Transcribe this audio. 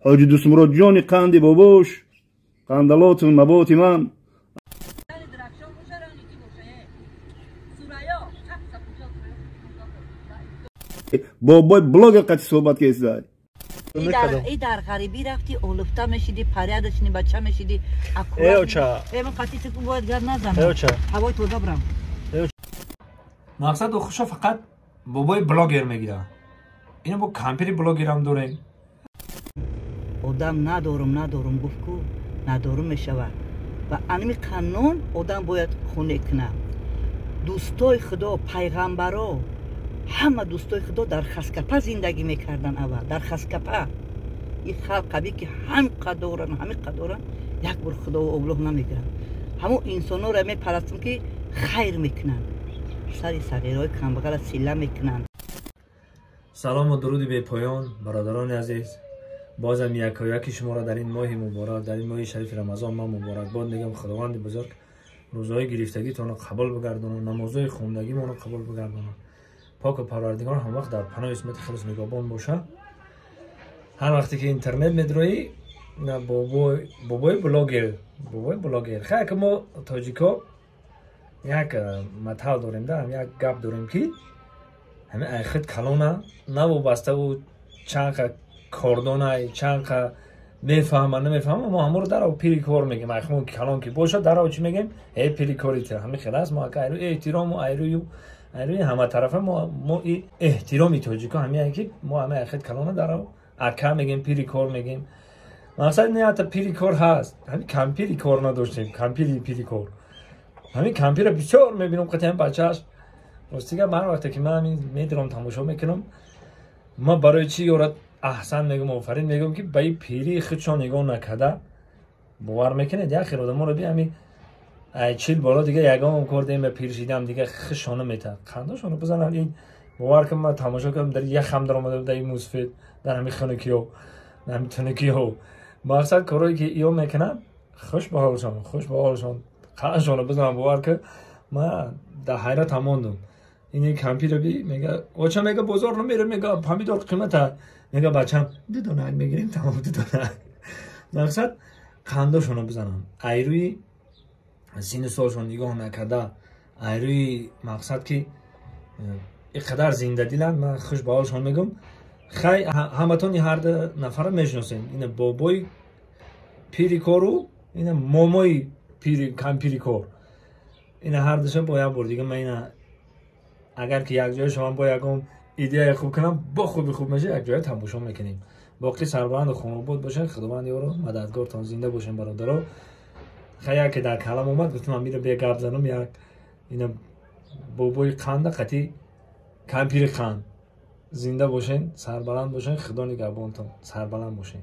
حاجی دوستمراد جان قند باباش قندلات نبات من بابای بلاگ قطعی صحبت که ازدای ای در غریبی رفتی اولفتا میشیدی پریاد داشتنی بچه میشیدی ایو چا من قطعی تکو باید گرد نزنم ایو چا هوای تو دبرم مقصد خوشا فقط بابای بلاگر میگیره اینو با کمپیری بلاگر هم داریم آدم ندارم گفت کو ندارم میشود و انمی قانون آدم باید خونه کنه دوستای خدا پیغمبرا همه دوستای خدا در خسکپه زندگی میکردن اول در خسکپه این خلق که همین قدارن یک بار خدا و ابلغ نمیگیرن همون انسانا را میپرستن که خیر میکنن سری صغیرهای کمبغل سیله میکنن. سلام و درود به پایان برادران عزیز، بازم یکی شما را در این ماه مبارک در این ماه شریف رمضان من مبارکباد میگم. خداوند بزرگ روزهای گرفتگیتون رو قبول بگردونه، نمازهای خوندگی رو قبول بگردونه. پاک و پروردگار هم وقت در پناه اسمت خلص نگهبان باشه. هر وقتی که اینترنت میدروی بابای بلاگر خیلی که ما تاجیکا یک مطال داریم دارم یک گپ داریم که همه ایخت کلونه نوابسته و چند کاردانه چند میفهمه نمیفهمه ما همه رو در پیری کار میگیم. اخمون کلان که باشه در چی میگیم ای پیری کاری تر همه خیلی است. ما که احترام و ایروی همه طرفه ما احترامی تاجیکا همه که ما همه ایخت کلانه در اکا میگیم پیری کار میگیم. مقصد نه حتی پیری کار هست، همین کمپیری کار نداشتیم، کمپیری کار همین کمپیر بسیار میبینم قطعا بچهش راستیگه من وقتی که من همین میدرم تماشا میکنم ما برای چی یارت احسن میگم آفرین میگم که به این پیری خودشان نگاه نکرده باور میکنه دیگه خیر آدم رو بی همین چیل بالا دیگه یگام کردیم به پیر شیدم دیگه خشانه میته خنداشونو بزنن. این باور که من تماشا کردم در یک خم در اومده در این موسفید در همین خانکی ها در همین تنکی ها مقصد کارهایی که ایو میکنن خوش به حالشان خواهشانو بزنم. باور که من در حیرت ماندم. این کمپی رو بی میگه اوچه میگه بازار نمیره میگه پامیدور قیمته میگه بچم دو میگیریم تمام دو مقصد خنداشونو بزنم. ایروی سین سالشون نگاه نکرده ایروی مقصد که اینقدر زنده دیلن من خوش به حالشون میگم. خیلی همتون هر نفر میشناسین این بابای پیری کارو این مامای کمپیری کار این هر دوشه باید برد دیگه. من این اگر که یک جای شما با یکم ایده خوب کنم با خوب میشه یک جای تماشا میکنیم. باقی سربلند و خانواد باشین خداوند یارو مددگارتان زنده باشین برادرها. خیلی که در کلام اومد گفتم من میره به گپ زنم یک این بابای قند قطعی کمپیری قند زنده باشین سربلند باشین خدا نگهبانتون سربلند باشین.